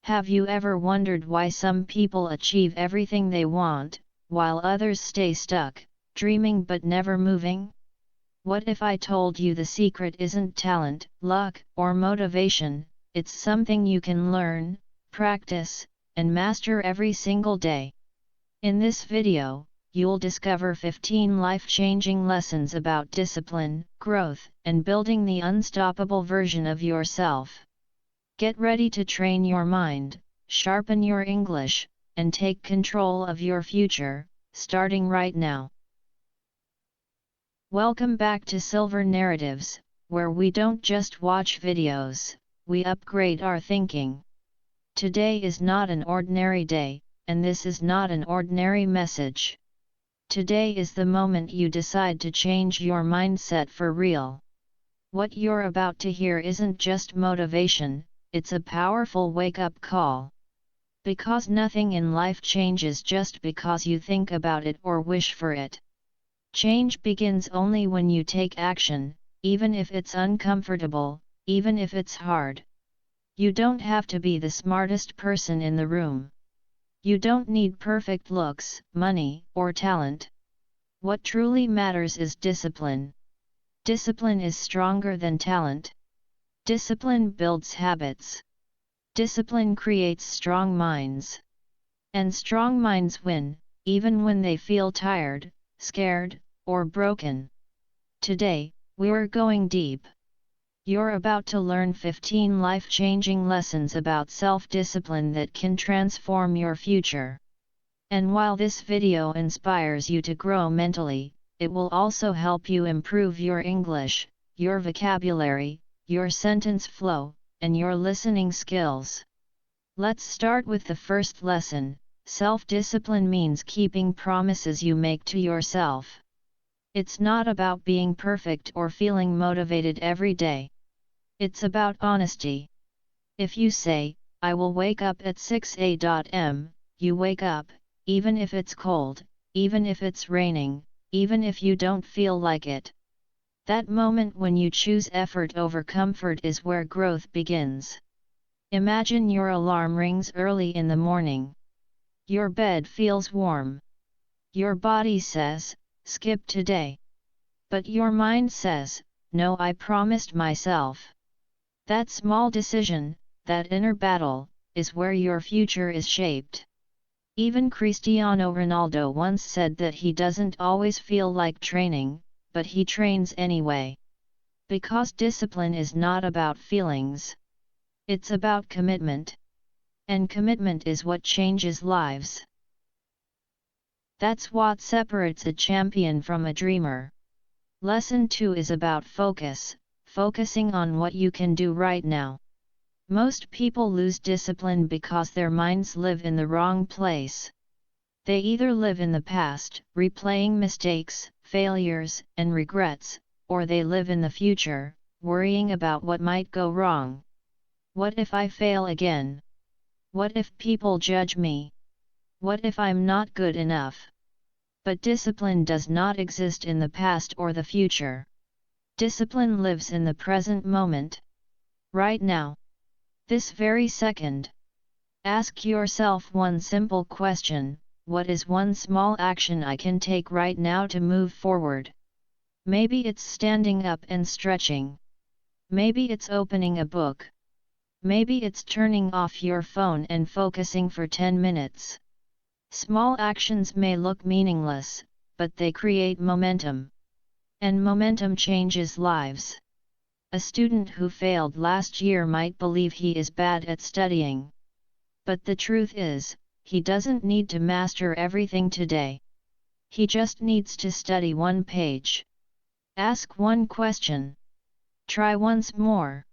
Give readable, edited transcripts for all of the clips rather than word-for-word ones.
Have you ever wondered why some people achieve everything they want, while others stay stuck, dreaming but never moving? What if I told you the secret isn't talent, luck, or motivation, it's something you can learn, practice, and master every single day? In this video, you'll discover 15 life-changing lessons about discipline, growth, and building the unstoppable version of yourself. Get ready to train your mind, sharpen your English, and take control of your future, starting right now. Welcome back to Silver Narratives, where we don't just watch videos, we upgrade our thinking. Today is not an ordinary day, and this is not an ordinary message. Today is the moment you decide to change your mindset for real. What you're about to hear isn't just motivation, it's a powerful wake-up call. Because nothing in life changes just because you think about it or wish for it. Change begins only when you take action, even if it's uncomfortable, even if it's hard. You don't have to be the smartest person in the room. You don't need perfect looks, money, or talent. What truly matters is discipline. Discipline is stronger than talent. Discipline builds habits. Discipline creates strong minds. And strong minds win, even when they feel tired, scared, or broken. Today, we're going deep. You're about to learn 15 life-changing lessons about self-discipline that can transform your future. And while this video inspires you to grow mentally, it will also help you improve your English, your vocabulary, your sentence flow, and your listening skills. Let's start with the first lesson. Self-discipline means keeping promises you make to yourself. It's not about being perfect or feeling motivated every day. It's about honesty. If you say, I will wake up at 6 a.m., you wake up, even if it's cold, even if it's raining, even if you don't feel like it. That moment when you choose effort over comfort is where growth begins. Imagine your alarm rings early in the morning. Your bed feels warm. Your body says, skip today. But your mind says, no, I promised myself. That small decision, that inner battle, is where your future is shaped. Even Cristiano Ronaldo once said that he doesn't always feel like training, but he trains anyway. Because discipline is not about feelings. It's about commitment. And commitment is what changes lives. That's what separates a champion from a dreamer. Lesson 2 is about focus, focusing on what you can do right now. Most people lose discipline because their minds live in the wrong place. They either live in the past, replaying mistakes, failures, and regrets, or they live in the future, worrying about what might go wrong. What if I fail again? What if people judge me? What if I'm not good enough? But discipline does not exist in the past or the future. Discipline lives in the present moment. Right now. This very second. Ask yourself one simple question: what is one small action I can take right now to move forward? Maybe it's standing up and stretching. Maybe it's opening a book. Maybe it's turning off your phone and focusing for 10 minutes. Small actions may look meaningless, but they create momentum. And momentum changes lives. A student who failed last year might believe he is bad at studying. But the truth is, he doesn't need to master everything today. He just needs to study one page. Ask one question. Try once more.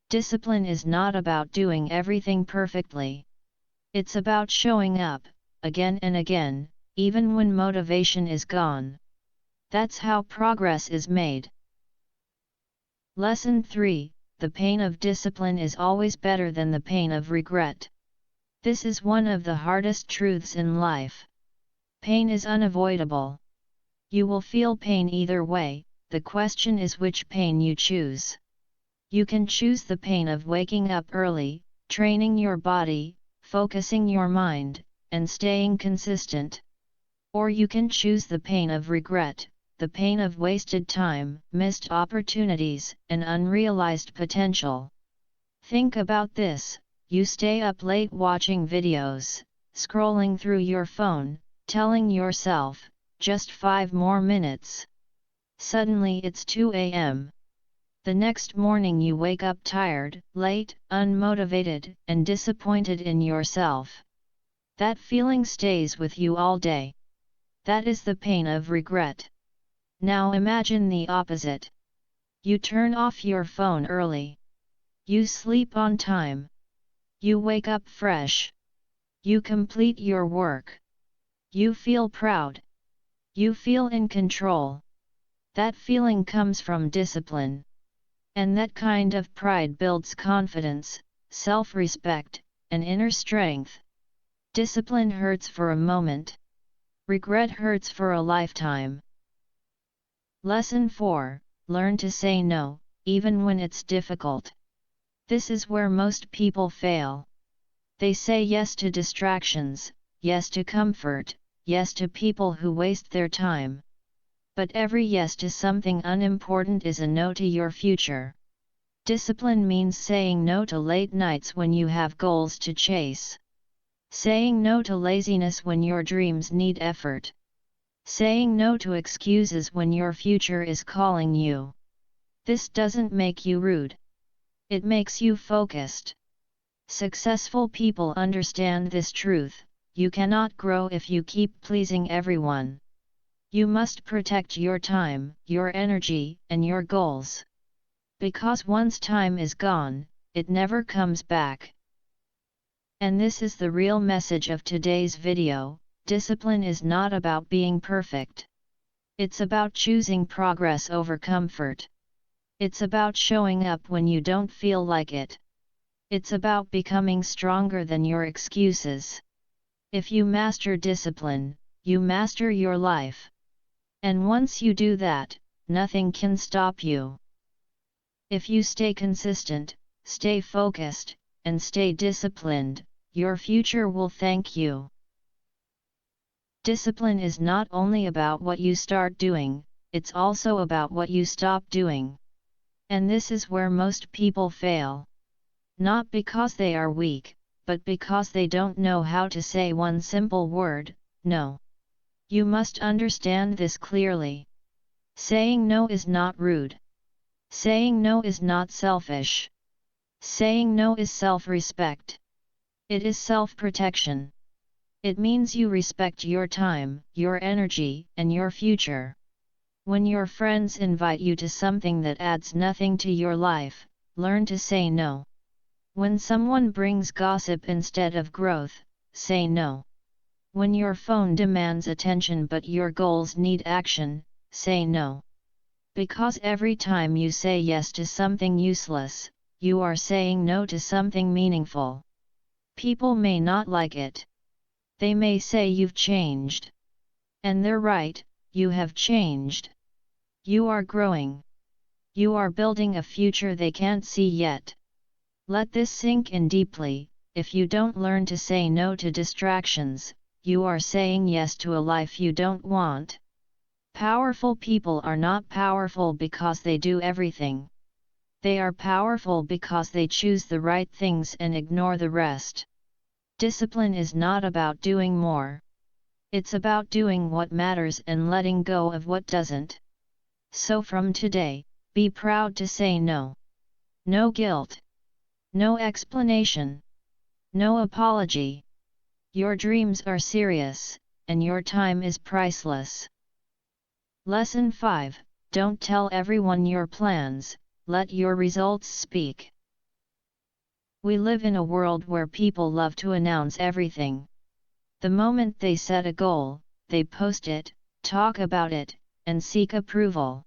Discipline is not about doing everything perfectly. It's about showing up, again and again, even when motivation is gone. That's how progress is made. Lesson 3: the pain of discipline is always better than the pain of regret. This is one of the hardest truths in life. Pain is unavoidable. You will feel pain either way, the question is which pain you choose. You can choose the pain of waking up early, training your body, focusing your mind, and staying consistent. Or you can choose the pain of regret, the pain of wasted time, missed opportunities, and unrealized potential. Think about this: you stay up late watching videos, scrolling through your phone, telling yourself, just 5 more minutes. Suddenly it's 2 a.m. The next morning you wake up tired, late, unmotivated, and disappointed in yourself. That feeling stays with you all day. That is the pain of regret. Now imagine the opposite. You turn off your phone early. You sleep on time. You wake up fresh. You complete your work. You feel proud. You feel in control. That feeling comes from discipline. And that kind of pride builds confidence, self-respect, and inner strength. Discipline hurts for a moment. Regret hurts for a lifetime. Lesson 4: Learn to say no, even when it's difficult. This is where most people fail. They say yes to distractions, yes to comfort, yes to people who waste their time. But every yes to something unimportant is a no to your future. Discipline means saying no to late nights when you have goals to chase. Saying no to laziness when your dreams need effort. Saying no to excuses when your future is calling you. This doesn't make you rude. It makes you focused. Successful people understand this truth: you cannot grow if you keep pleasing everyone. You must protect your time, your energy, and your goals. Because once time is gone, it never comes back. And this is the real message of today's video: discipline is not about being perfect. It's about choosing progress over comfort. It's about showing up when you don't feel like it. It's about becoming stronger than your excuses. If you master discipline, you master your life. And once you do that, nothing can stop you. If you stay consistent, stay focused, and stay disciplined, your future will thank you. Discipline is not only about what you start doing, it's also about what you stop doing. And this is where most people fail. Not because they are weak, but because they don't know how to say one simple word: no. You must understand this clearly. Saying no is not rude. Saying no is not selfish. Saying no is self-respect. It is self-protection. It means you respect your time, your energy, and your future. When your friends invite you to something that adds nothing to your life, learn to say no. When someone brings gossip instead of growth, say no. When your phone demands attention but your goals need action, say no. Because every time you say yes to something useless, you are saying no to something meaningful. People may not like it. They may say you've changed. And they're right, you have changed. You are growing. You are building a future they can't see yet. Let this sink in deeply: if you don't learn to say no to distractions, you are saying yes to a life you don't want. Powerful people are not powerful because they do everything. They are powerful because they choose the right things and ignore the rest. Discipline is not about doing more. It's about doing what matters and letting go of what doesn't. So from today, be proud to say no. No guilt. No explanation. No apology. Your dreams are serious, and your time is priceless. Lesson 5: Don't tell everyone your plans, let your results speak. We live in a world where people love to announce everything. The moment they set a goal, they post it, talk about it, and seek approval.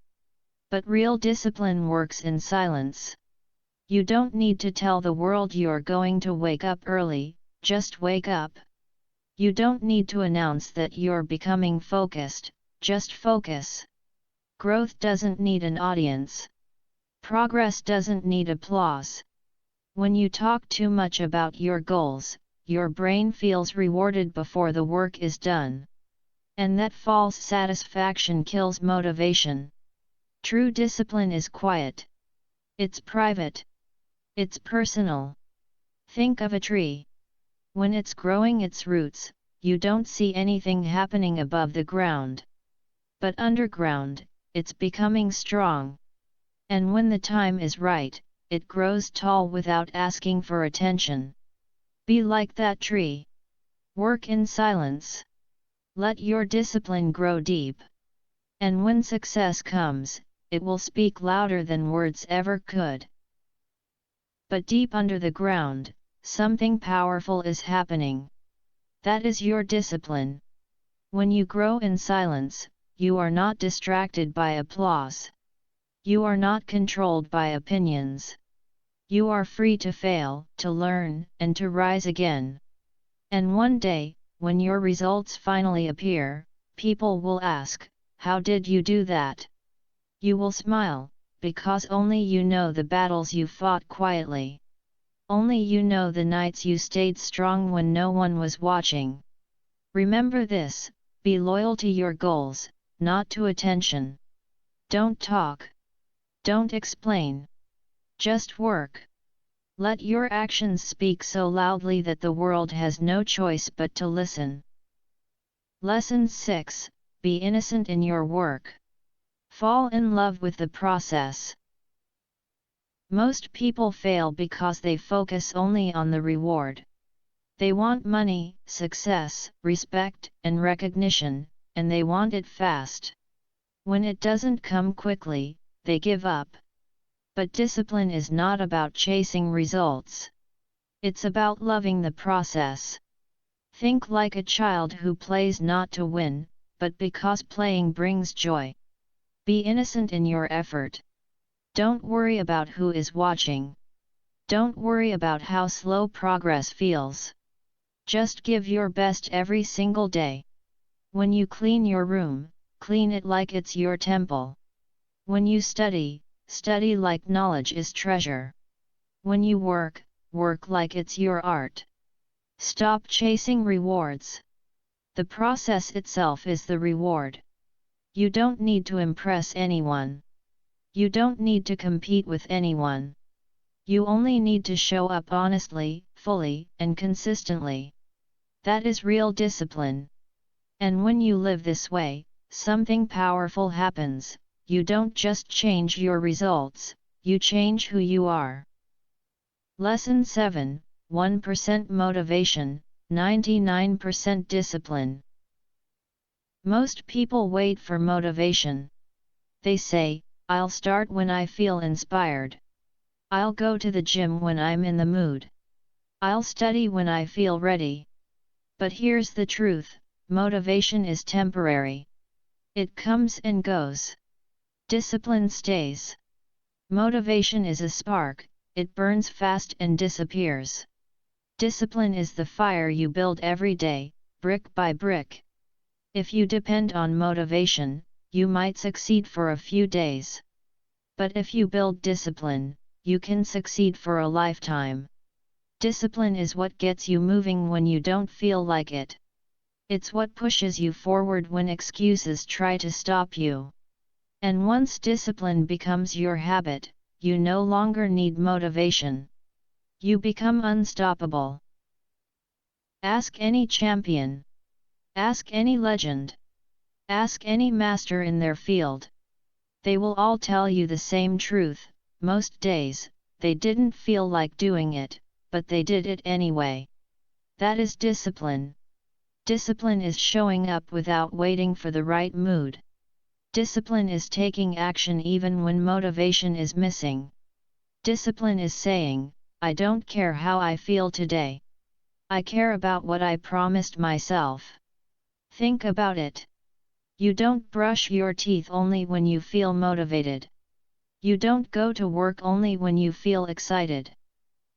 But real discipline works in silence. You don't need to tell the world you're going to wake up early, just wake up. You don't need to announce that you're becoming focused, just focus. Growth doesn't need an audience. Progress doesn't need applause. When you talk too much about your goals, your brain feels rewarded before the work is done. And that false satisfaction kills motivation. True discipline is quiet. It's private. It's personal. Think of a tree. When it's growing its roots, you don't see anything happening above the ground. But underground, it's becoming strong. And when the time is right, it grows tall without asking for attention. Be like that tree. Work in silence. Let your discipline grow deep. And when success comes, it will speak louder than words ever could. But deep under the ground, something powerful is happening. That is your discipline. When you grow in silence, you are not distracted by applause. You are not controlled by opinions. You are free to fail, to learn, and to rise again. And one day, when your results finally appear, people will ask, "How did you do that?" You will smile, because only you know the battles you fought quietly. Only you know the nights you stayed strong when no one was watching. Remember this: be loyal to your goals, not to attention. Don't talk. Don't explain. Just work. Let your actions speak so loudly that the world has no choice but to listen. Lesson 6: Be innocent in your work. Fall in love with the process. Most people fail because they focus only on the reward. They want money, success, respect, and recognition, and they want it fast. When it doesn't come quickly, they give up. But discipline is not about chasing results. It's about loving the process. Think like a child who plays not to win, but because playing brings joy. Be innocent in your effort. Don't worry about who is watching. Don't worry about how slow progress feels. Just give your best every single day. When you clean your room, clean it like it's your temple. When you study, study like knowledge is treasure. When you work, work like it's your art. Stop chasing rewards. The process itself is the reward. You don't need to impress anyone. You don't need to compete with anyone. You only need to show up honestly, fully, and consistently. That is real discipline. And when you live this way, something powerful happens. You don't just change your results, you change who you are. Lesson 7: 1% motivation, 99% discipline. Most people wait for motivation. They say, "I'll start when I feel inspired. I'll go to the gym when I'm in the mood. I'll study when I feel ready." But here's the truth: motivation is temporary. It comes and goes. Discipline stays. Motivation is a spark, it burns fast and disappears. Discipline is the fire you build every day, brick by brick. If you depend on motivation, you might succeed for a few days. But if you build discipline, you can succeed for a lifetime. Discipline is what gets you moving when you don't feel like it. It's what pushes you forward when excuses try to stop you. And once discipline becomes your habit, you no longer need motivation. You become unstoppable. Ask any champion. Ask any legend. Ask any master in their field. They will all tell you the same truth: most days, they didn't feel like doing it, but they did it anyway. That is discipline. Discipline is showing up without waiting for the right mood. Discipline is taking action even when motivation is missing. Discipline is saying, "I don't care how I feel today. I care about what I promised myself." Think about it. You don't brush your teeth only when you feel motivated. You don't go to work only when you feel excited.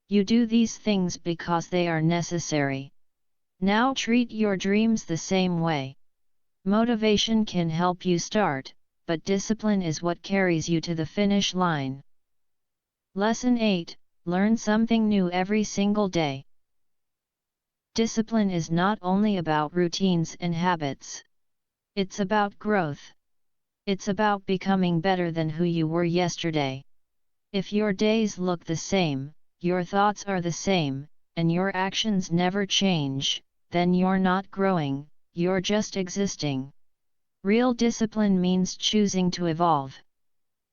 You do these things because they are necessary. Now treat your dreams the same way. Motivation can help you start, but discipline is what carries you to the finish line. Lesson 8: Learn something new every single day. Discipline is not only about routines and habits. It's about growth. It's about becoming better than who you were yesterday. If your days look the same, your thoughts are the same, and your actions never change, then you're not growing, you're just existing. Real discipline means choosing to evolve.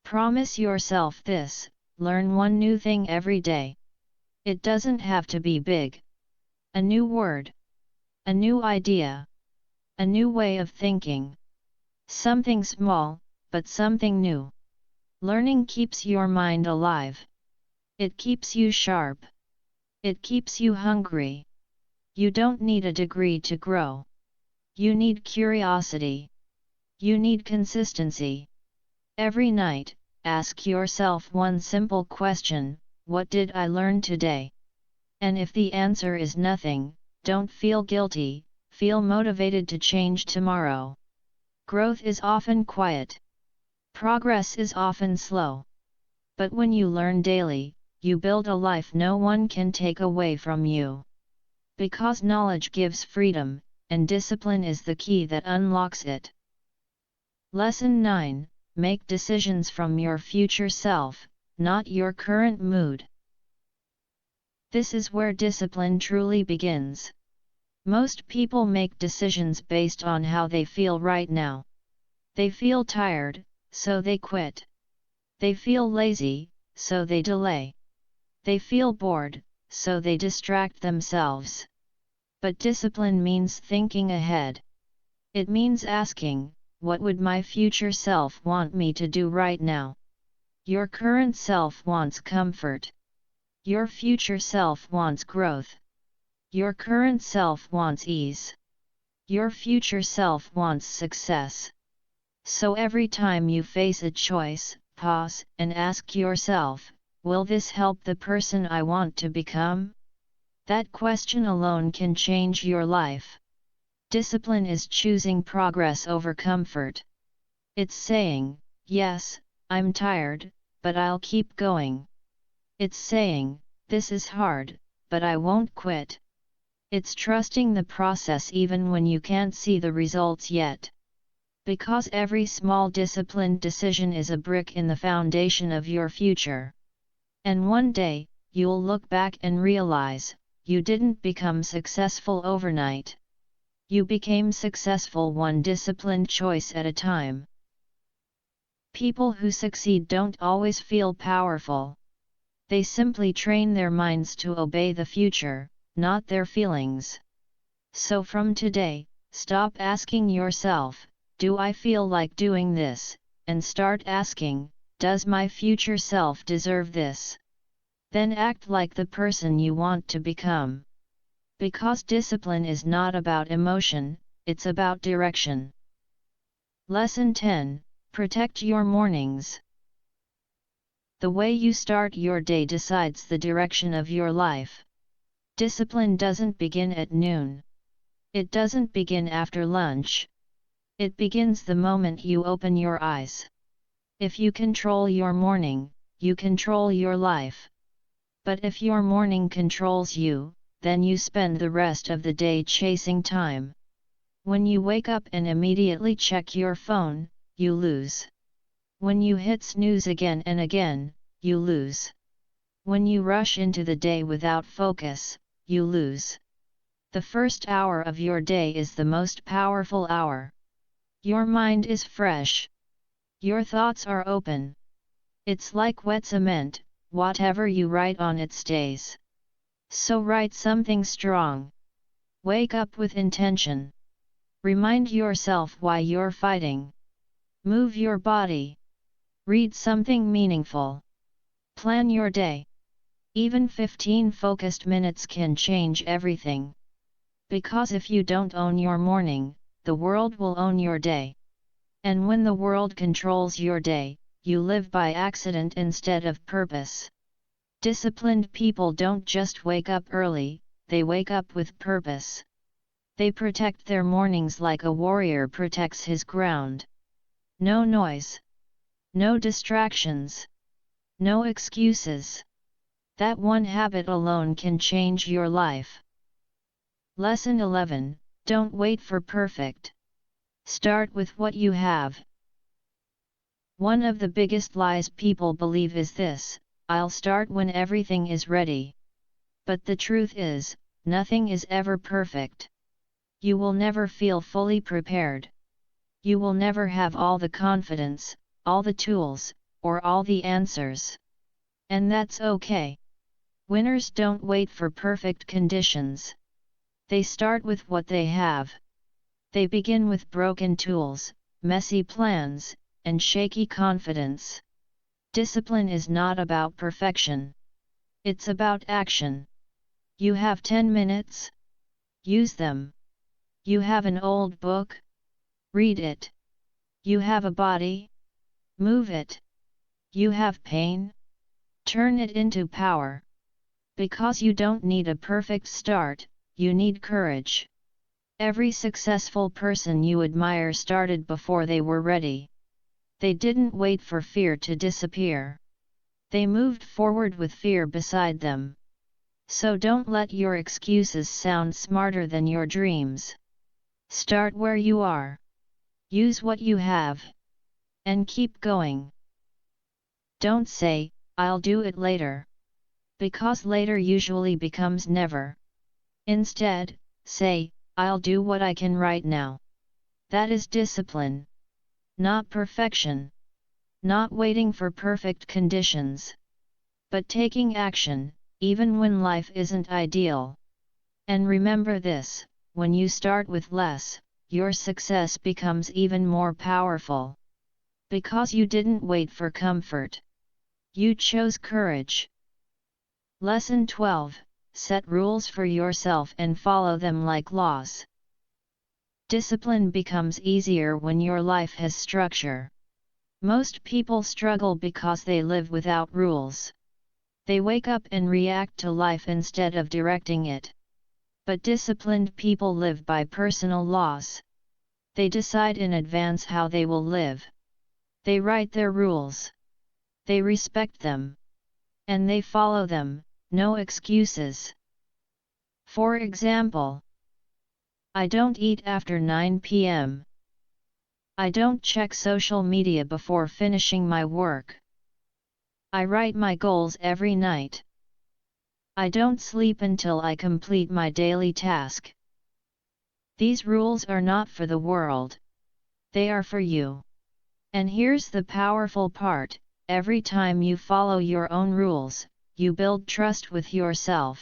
Promise yourself this: learn one new thing every day. It doesn't have to be big. A new word. A new idea. A new way of thinking. Something small, but something new. Learning keeps your mind alive. It keeps you sharp. It keeps you hungry. You don't need a degree to grow. You need curiosity. You need consistency. Every night, ask yourself one simple question: what did I learn today? And if the answer is nothing, don't feel guilty, feel motivated to change tomorrow. Growth is often quiet. Progress is often slow. But when you learn daily, you build a life no one can take away from you. Because knowledge gives freedom, and discipline is the key that unlocks it. Lesson 9: make decisions from your future self, not your current mood. This is where discipline truly begins. Most people make decisions based on how they feel right now. They feel tired, so they quit. They feel lazy, so they delay. They feel bored, so they distract themselves. But discipline means thinking ahead. It means asking, what would my future self want me to do right now? Your current self wants comfort. Your future self wants growth. Your current self wants ease. Your future self wants success. So every time you face a choice, pause and ask yourself, will this help the person I want to become? That question alone can change your life. Discipline is choosing progress over comfort. It's saying, yes, I'm tired, but I'll keep going. It's saying, this is hard, but I won't quit. It's trusting the process even when you can't see the results yet. Because every small disciplined decision is a brick in the foundation of your future. And one day, you'll look back and realize, you didn't become successful overnight. You became successful one disciplined choice at a time. People who succeed don't always feel powerful. They simply train their minds to obey the future, not their feelings. So from today, stop asking yourself, do I feel like doing this? And start asking, does my future self deserve this? Then act like the person you want to become. Because discipline is not about emotion, it's about direction. Lesson 10: protect your mornings. The way you start your day decides the direction of your life. Discipline doesn't begin at noon. It doesn't begin after lunch. It begins the moment you open your eyes. If you control your morning, you control your life. But if your morning controls you, then you spend the rest of the day chasing time. When you wake up and immediately check your phone, you lose. When you hit snooze again and again, you lose. When you rush into the day without focus, you lose. The first hour of your day is the most powerful hour. Your mind is fresh. Your thoughts are open. It's like wet cement, whatever you write on it stays. So write something strong. Wake up with intention. Remind yourself why you're fighting. Move your body. Read something meaningful. Plan your day. Even 15 focused minutes can change everything. Because if you don't own your morning, the world will own your day. And when the world controls your day, you live by accident instead of purpose. Disciplined people don't just wake up early, they wake up with purpose. They protect their mornings like a warrior protects his ground. No noise. No distractions. No excuses. That one habit alone can change your life. Lesson 11, don't wait for perfect. Start with what you have. One of the biggest lies people believe is this: I'll start when everything is ready. But the truth is, nothing is ever perfect. You will never feel fully prepared. You will never have all the confidence, all the tools, or all the answers. And that's okay. Winners don't wait for perfect conditions. They start with what they have. They begin with broken tools, messy plans, and shaky confidence. Discipline is not about perfection. It's about action. You have 10 minutes? Use them. You have an old book? Read it. You have a body? Move it. You have pain? Turn it into power. Because you don't need a perfect start, you need courage. Every successful person you admire started before they were ready. They didn't wait for fear to disappear. They moved forward with fear beside them. So don't let your excuses sound smarter than your dreams. Start where you are. Use what you have. And keep going. Don't say, I'll do it later. Because later usually becomes never. Instead, say, I'll do what I can right now. That is discipline. Not perfection. Not waiting for perfect conditions. But taking action, even when life isn't ideal. And remember this: when you start with less, your success becomes even more powerful. Because you didn't wait for comfort. You chose courage. Lesson 12, set rules for yourself and follow them like laws. Discipline becomes easier when your life has structure. Most people struggle because they live without rules. They wake up and react to life instead of directing it. But disciplined people live by personal laws. They decide in advance how they will live. They write their rules. They respect them. And they follow them, no excuses. For example, I don't eat after 9 p.m. I don't check social media before finishing my work. I write my goals every night. I don't sleep until I complete my daily task. These rules are not for the world. They are for you. And here's the powerful part: every time you follow your own rules, you build trust with yourself.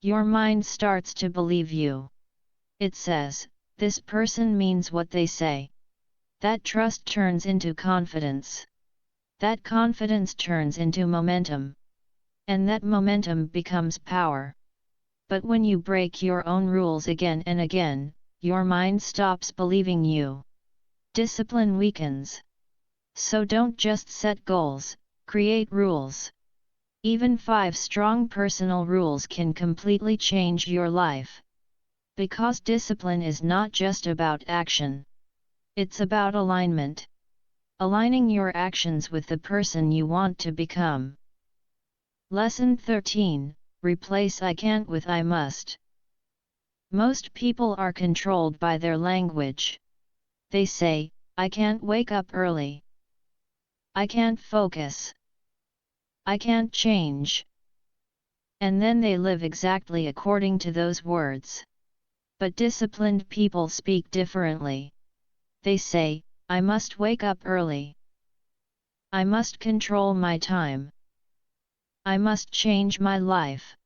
Your mind starts to believe you. It says, this person means what they say. That trust turns into confidence. That confidence turns into momentum. And that momentum becomes power. But when you break your own rules again and again, your mind stops believing you. Discipline weakens. So don't just set goals, create rules. Even 5 strong personal rules can completely change your life. Because discipline is not just about action. It's about alignment. Aligning your actions with the person you want to become. Lesson 13, replace I can't with I must. Most people are controlled by their language. They say, I can't wake up early. I can't focus. I can't change. And then they live exactly according to those words. But disciplined people speak differently. They say, I must wake up early. I must control my time. I must change my life.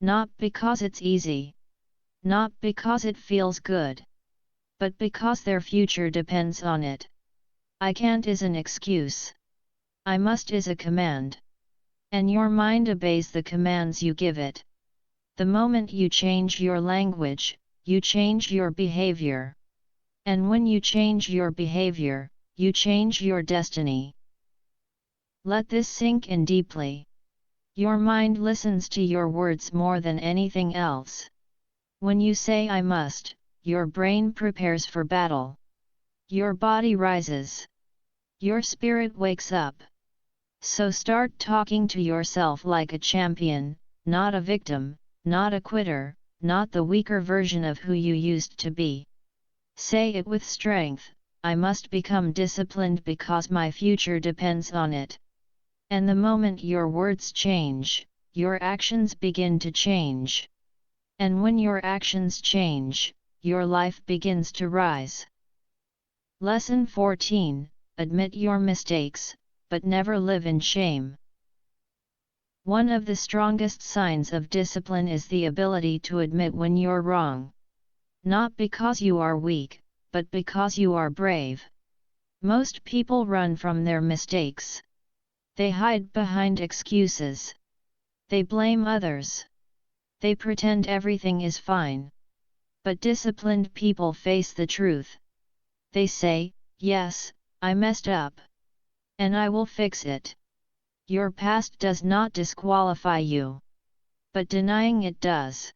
Not because it's easy. Not because it feels good. But because their future depends on it. I can't is an excuse. I must is a command. And your mind obeys the commands you give it. The moment you change your language, you change your behavior. And when you change your behavior, you change your destiny. Let this sink in deeply. Your mind listens to your words more than anything else. When you say I must, your brain prepares for battle. Your body rises. Your spirit wakes up. So start talking to yourself like a champion, not a victim, not a quitter, not the weaker version of who you used to be. Say it with strength, I must become disciplined because my future depends on it. And the moment your words change, your actions begin to change. And when your actions change, your life begins to rise. Lesson 14, admit your mistakes, but never live in shame. One of the strongest signs of discipline is the ability to admit when you're wrong. Not because you are weak, but because you are brave. Most people run from their mistakes. They hide behind excuses. They blame others. They pretend everything is fine. But disciplined people face the truth. They say, yes, I messed up. And I will fix it. Your past does not disqualify you. But denying it does.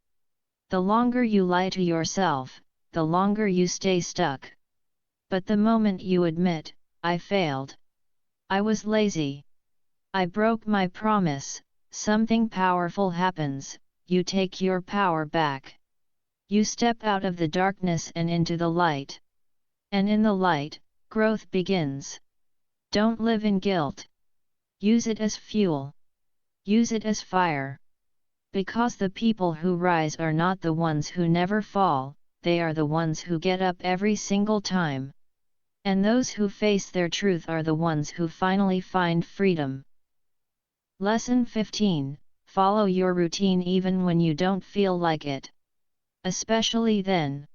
The longer you lie to yourself, the longer you stay stuck. But the moment you admit, I failed. I was lazy. I broke my promise, something powerful happens, you take your power back. You step out of the darkness and into the light. And in the light, growth begins. Don't live in guilt. Use it as fuel. Use it as fire. Because the people who rise are not the ones who never fall, they are the ones who get up every single time. And those who face their truth are the ones who finally find freedom. Lesson 15, follow your routine even when you don't feel like it. Especially then.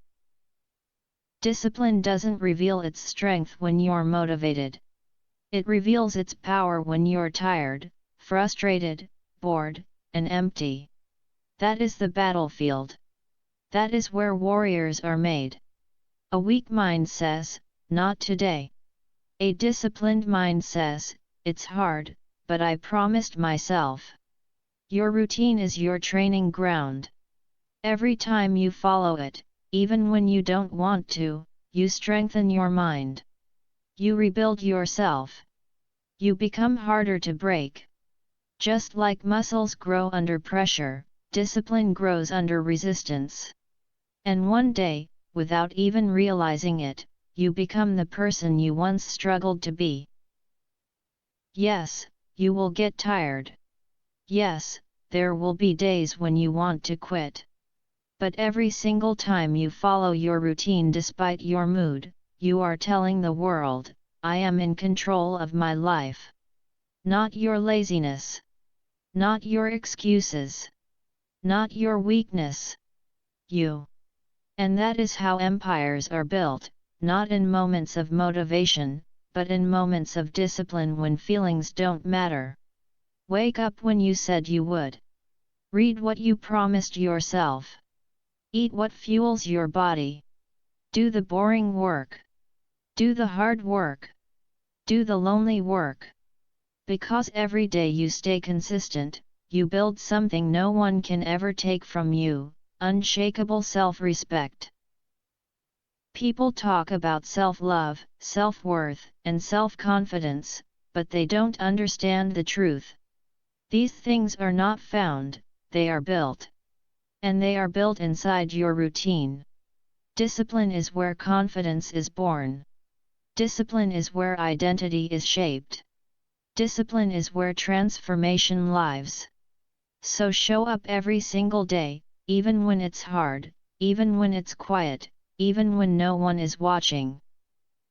Discipline doesn't reveal its strength when you're motivated. It reveals its power when you're tired, frustrated, bored, and empty. That is the battlefield. That is where warriors are made. A weak mind says, not today. A disciplined mind says, it's hard, but I promised myself. Your routine is your training ground. Every time you follow it, even when you don't want to, you strengthen your mind. You rebuild yourself. You become harder to break. Just like muscles grow under pressure, discipline grows under resistance. And one day, without even realizing it, you become the person you once struggled to be. Yes, you will get tired. Yes, there will be days when you want to quit. But every single time you follow your routine despite your mood, you are telling the world, I am in control of my life. Not your laziness. Not your excuses. Not your weakness. You. And that is how empires are built, not in moments of motivation, but in moments of discipline when feelings don't matter. Wake up when you said you would. Read what you promised yourself. Eat what fuels your body. Do the boring work. Do the hard work. Do the lonely work. Because every day you stay consistent, you build something no one can ever take from you, unshakable self-respect. People talk about self-love, self-worth, and self-confidence, but they don't understand the truth. These things are not found, they are built. And they are built inside your routine. Discipline is where confidence is born. Discipline is where identity is shaped. Discipline is where transformation lives. So show up every single day, even when it's hard, even when it's quiet, even when no one is watching.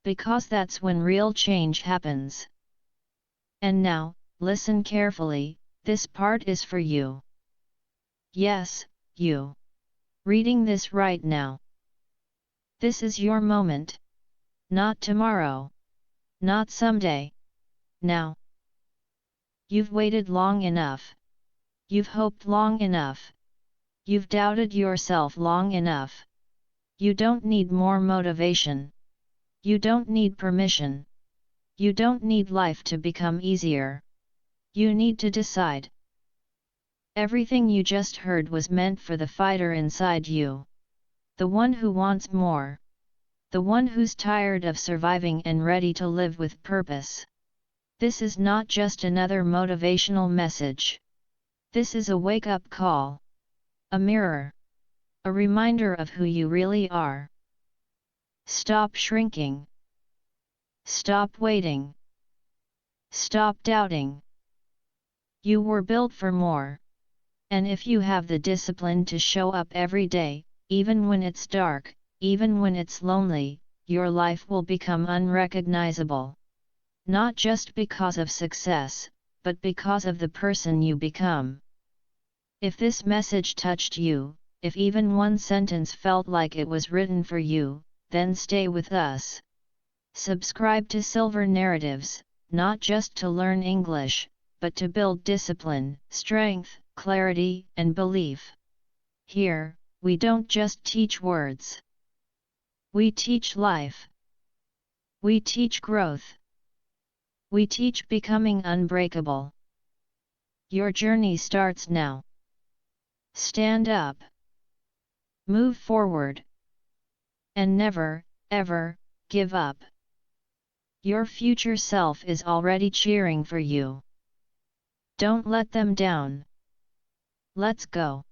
Because that's when real change happens. And now, listen carefully, this part is for you. Yes, you. Reading this right now. This is your moment. Not tomorrow. Not someday. Now. You've waited long enough. You've hoped long enough. You've doubted yourself long enough. You don't need more motivation. You don't need permission. You don't need life to become easier. You need to decide. Everything you just heard was meant for the fighter inside you. The one who wants more. The one who's tired of surviving and ready to live with purpose. This is not just another motivational message. This is a wake-up call. A mirror. A reminder of who you really are. Stop shrinking. Stop waiting. Stop doubting. You were built for more. And if you have the discipline to show up every day, even when it's dark, even when it's lonely, your life will become unrecognizable. Not just because of success, but because of the person you become. If this message touched you, if even one sentence felt like it was written for you, then stay with us. Subscribe to Silver Narratives, not just to learn English, but to build discipline, strength, clarity, and belief. Here, we don't just teach words. We teach life. We teach growth. We teach becoming unbreakable. Your journey starts now. Stand up. Move forward. And never, ever, give up. Your future self is already cheering for you. Don't let them down. Let's go.